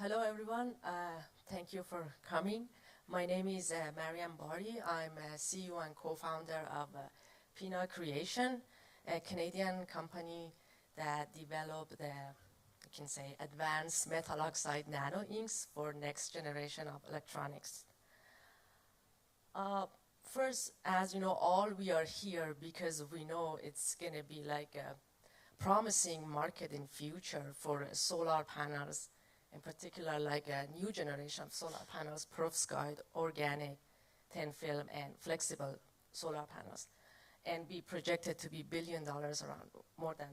Hello everyone, thank you for coming. My name is Mariam Bari. I'm a CEO and co-founder of PINA Creation, a Canadian company that developed the, you can say, advanced metal oxide nano inks for next generation of electronics. First, as you know, all we are here because we know it's going to be like a promising market in future for solar panels, in particular like a new generation of solar panels, perovskite, organic, thin film, and flexible solar panels, and be projected to be $1 billion, around more than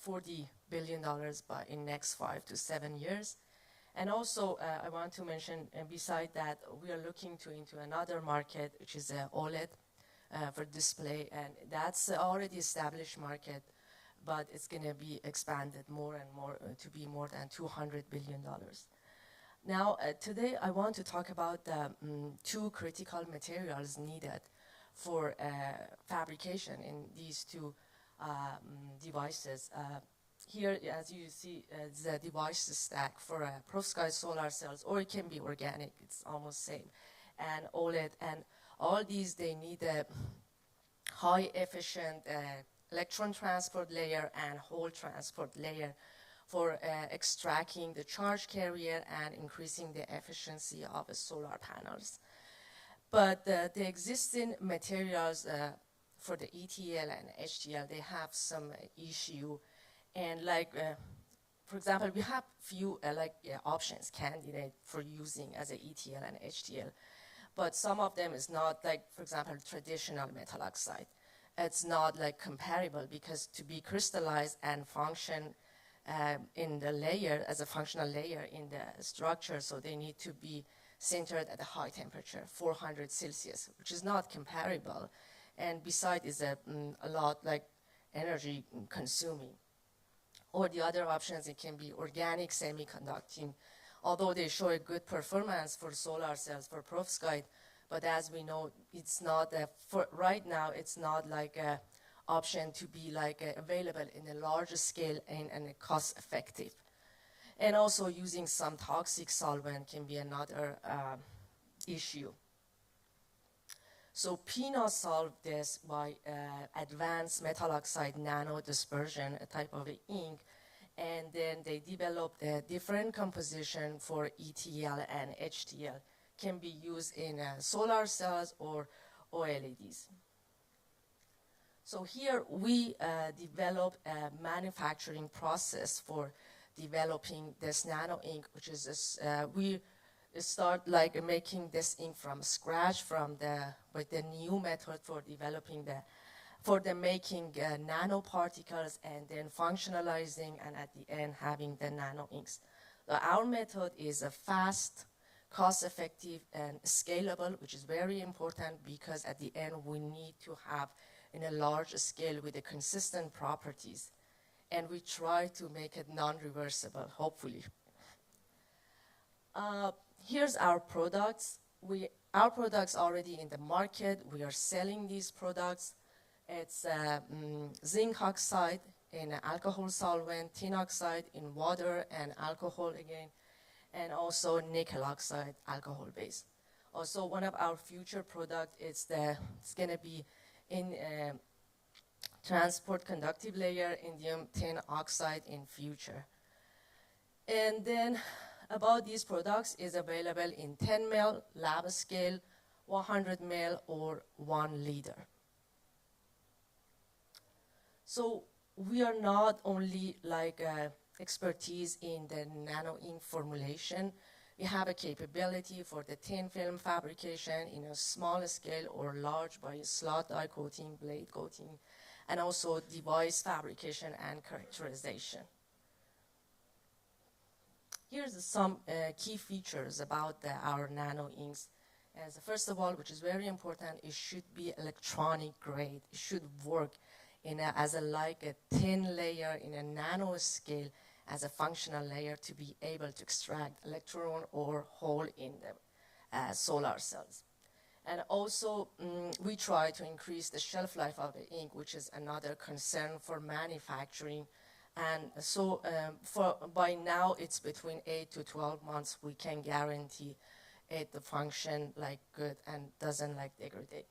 $40 billion by in next 5 to 7 years. And also, I want to mention, beside that, we are looking into another market, which is OLED for display, and that's already established market, but it's going to be expanded more and more to be more than $200 billion. Now, today I want to talk about the two critical materials needed for fabrication in these two devices. Here, as you see, the device stack for perovskite solar cells, or it can be organic, it's almost same, and OLED, and all these, they need a high efficient electron transport layer and hole transport layer for extracting the charge carrier and increasing the efficiency of the solar panels. But the existing materials for the ETL and HTL, they have some issue. And like, for example, we have few options, candidate for using as a ETL and HTL. But some of them is not like, for example, traditional metal oxide. It's not like comparable because to be crystallized and function in the layer, as a functional layer in the structure, so they need to be centered at a high temperature, 400 Celsius, which is not comparable. And besides, is a lot like energy consuming. Or the other options, it can be organic semiconducting, although they show a good performance for solar cells, for perovskite, but as we know, it's not, for right now, it's not like a option to be like available in a large scale and cost effective. And also using some toxic solvent can be another issue. So PINA solved this by advanced metal oxide nano dispersion, a type of ink, and then they developed a different composition for ETL and HTL, can be used in solar cells or OLEDs. So here we developed a manufacturing process for developing this nano ink, which is this, we start like making this ink from scratch with the new method for developing for the making nanoparticles and then functionalizing and at the end having the nano inks. Our method is a fast, cost-effective and scalable, which is very important because at the end we need to have in a large scale with the consistent properties. And we try to make it non-reversible, hopefully. Here's our products. Our products already in the market. We are selling these products. It's zinc oxide in alcohol solvent, tin oxide in water and alcohol again, and also nickel oxide, alcohol base. Also, one of our future products is it's going to be in transport conductive layer, indium tin oxide in future. And then about these products is available in 10 ml lab scale, 100 ml, or 1 liter. So we are not only like expertise in the nano ink formulation. We have a capability for the thin film fabrication in a small scale or large by slot die coating, blade coating, and also device fabrication and characterization. Here's some key features about our nano inks. As first of all, which is very important, it should be electronic grade. It should work as a thin layer in a nano scale as a functional layer to be able to extract electron or hole in the solar cells. And also, we try to increase the shelf life of the ink, which is another concern for manufacturing And so by now, it's between 8 to 12 months, we can guarantee it to function like good and doesn't like degrade.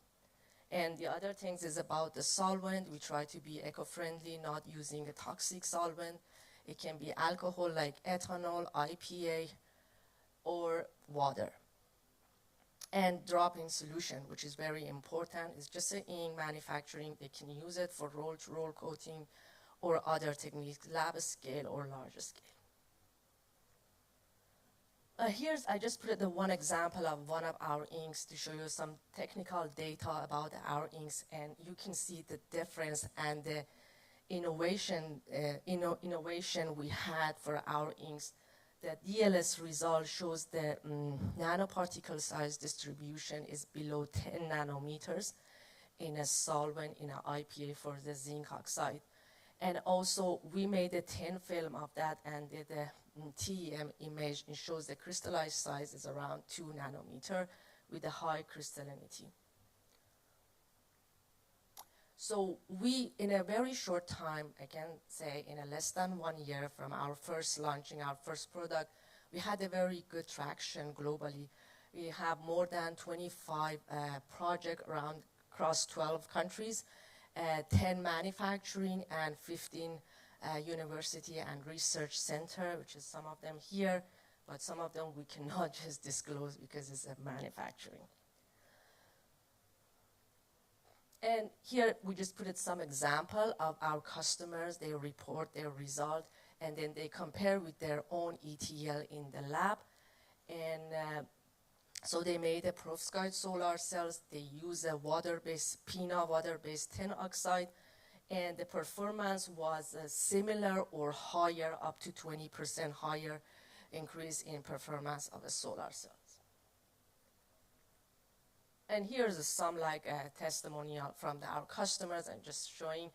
And the other things is about the solvent. We try to be eco-friendly, not using a toxic solvent. It can be alcohol like ethanol, IPA, or water. And drop-in solution, which is very important. It's just in manufacturing. They can use it for roll-to-roll coating or other techniques, lab scale or large scale. I just put the one example of one of our inks to show you some technical data about our inks, and you can see the difference and the innovation we had for our inks. The DLS result shows the nanoparticle size distribution is below 10 nanometers in a solvent, in an IPA for the zinc oxide. And also, we made a thin film of that and did a TEM image. It shows the crystallized size is around 2 nanometer with a high crystallinity. So we, in a very short time, I can say in a less than 1 year from our first launching our first product, we had a very good traction globally. We have more than 25 projects across 12 countries, 10 manufacturing and 15 university and research center, which is some of them here, but some of them we cannot just disclose because it's a manufacturing. And here we just put some example of our customers. They report their result, and then they compare with their own ETL in the lab. And so they made a perovskite solar cells. They use a water-based, PINA water-based tin oxide, and the performance was similar or higher, up to 20% higher increase in performance of the solar cells. And here's some testimonial from our customers, and just showing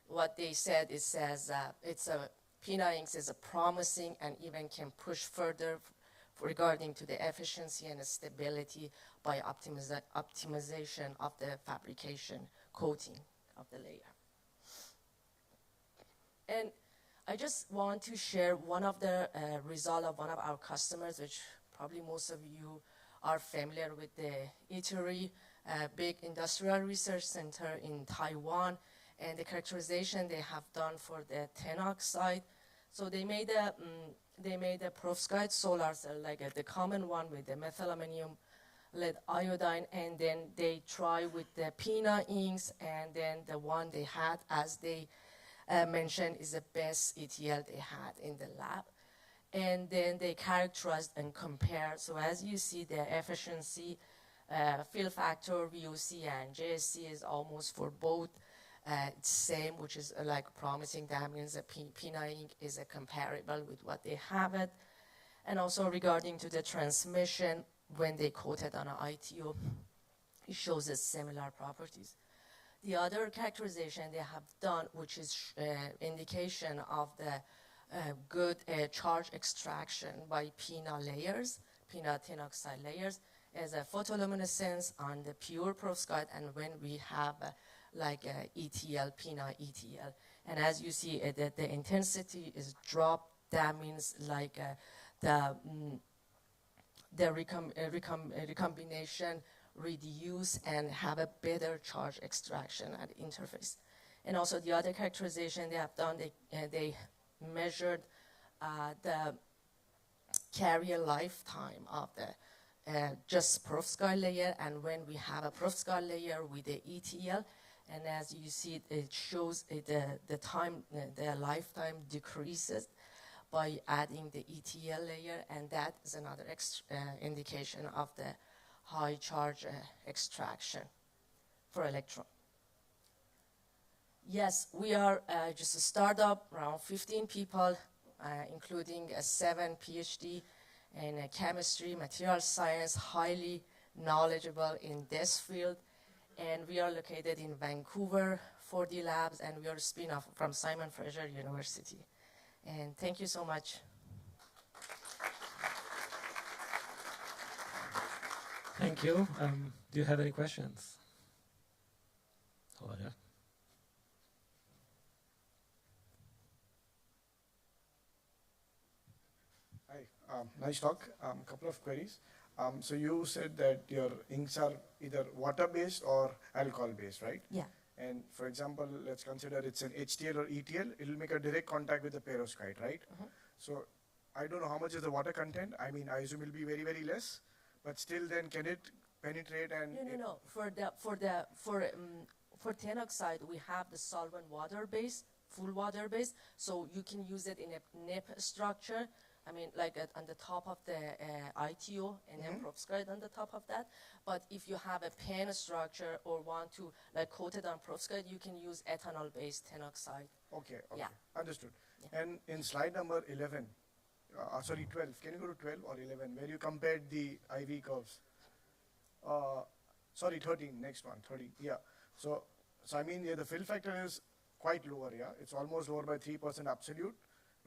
what they said. It says PINA inks is a promising and even can push further regarding to the efficiency and stability by optimization of the fabrication coating of the layer. And I just want to share one of the result of one of our customers, which probably most of you are familiar with, the ITERI, big industrial research center in Taiwan, and the characterization they have done for the tin oxide. So they made a perovskite solar cell, like the common one with the methylammonium lead iodine, and then they try with the PINA inks, and then the one they had, as they mentioned, is the best ETL they had in the lab. And then they characterized and compared. So as you see, the efficiency, fill factor, VOC, and JSC is almost for both it's same, which is like promising. That means the PINA ink is comparable with what they have it. And also regarding to the transmission, when they coated on an ITO, it shows a similar properties. The other characterization they have done, which is indication of the good charge extraction by PINA layers, PINA tin oxide layers, is a photoluminescence on the pure perovskite, and when we have ETL, PINA ETL. And as you see, the intensity is dropped. That means the recombination reduce and have a better charge extraction at the interface. And also the other characterization they have done, they measured the carrier lifetime of the just perovskite layer, and when we have a perovskite layer with the ETL, and as you see, it shows the time, the lifetime decreases by adding the ETL layer, and that is another indication of the high charge extraction for electron. Yes, we are just a startup, around 15 people, including 7 PhD in chemistry, material science, highly knowledgeable in this field. And we are located in Vancouver, 4D Labs, and we are a spin-off from Simon Fraser University. And thank you so much. Thank you. Do you have any questions? Nice talk. Couple of queries. So you said that your inks are either water-based or alcohol-based, right? Yeah. And for example, let's consider it's an HTL or ETL. It'll make a direct contact with the perovskite, right? So I don't know how much is the water content. I mean, I assume it'll be very, very less. But still, then can it penetrate and? No. For tin oxide, we have the solvent water base, full water base, so you can use it in a nip structure. I mean, like on the top of the ITO and then perovskite on the top of that. But if you have a PINA structure or want to like coat it on perovskite, you can use ethanol-based tin oxide. Okay. Yeah. Understood. Yeah. And in slide number 11, sorry, 12. Can you go to 12 or 11, where you compared the IV curves? Sorry, 13. Next one, 13. Yeah. So I mean, yeah, the fill factor is quite lower. Yeah, it's almost lower by 3% absolute.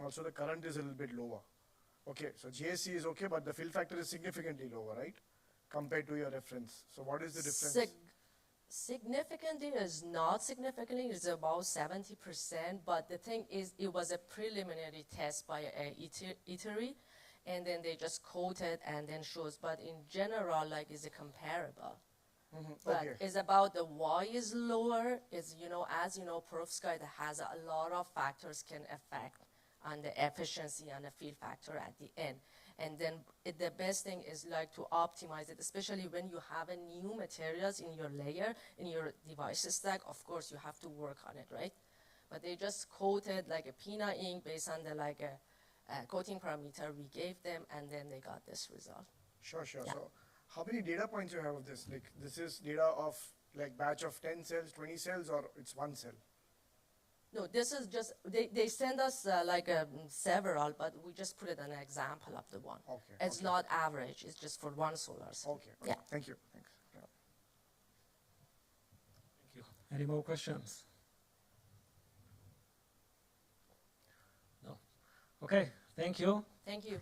Also, the current is a little bit lower. Okay, so GSC is okay, but the fill factor is significantly lower, right, compared to your reference. So what is the difference? Significantly is not significantly, it's about 70%, but the thing is it was a preliminary test by Italy, and then they just quoted and then shows, but in general, like, is it comparable? But Okay. it's about the why is lower, is, you know, as you know, perovskite has a lot of factors can affect on the efficiency and the fill factor at the end. And then the best thing is like to optimize it, especially when you have a new materials in your layer, in your device stack. Of course, you have to work on it, right? But they just quoted like a PINA ink based on the like a coating parameter we gave them, and then they got this result. Sure. Yeah. So how many data points you have of this? Like, this is data of like batch of 10 cells, 20 cells, or it's one cell? No, this is just, they send us several, but we just put it an example of the one. Okay. It's not average, it's just for one solar cell. Okay. Yeah. Thank you. Thanks. Yeah. Thank you. Any more questions? No. Okay. Thank you. Thank you.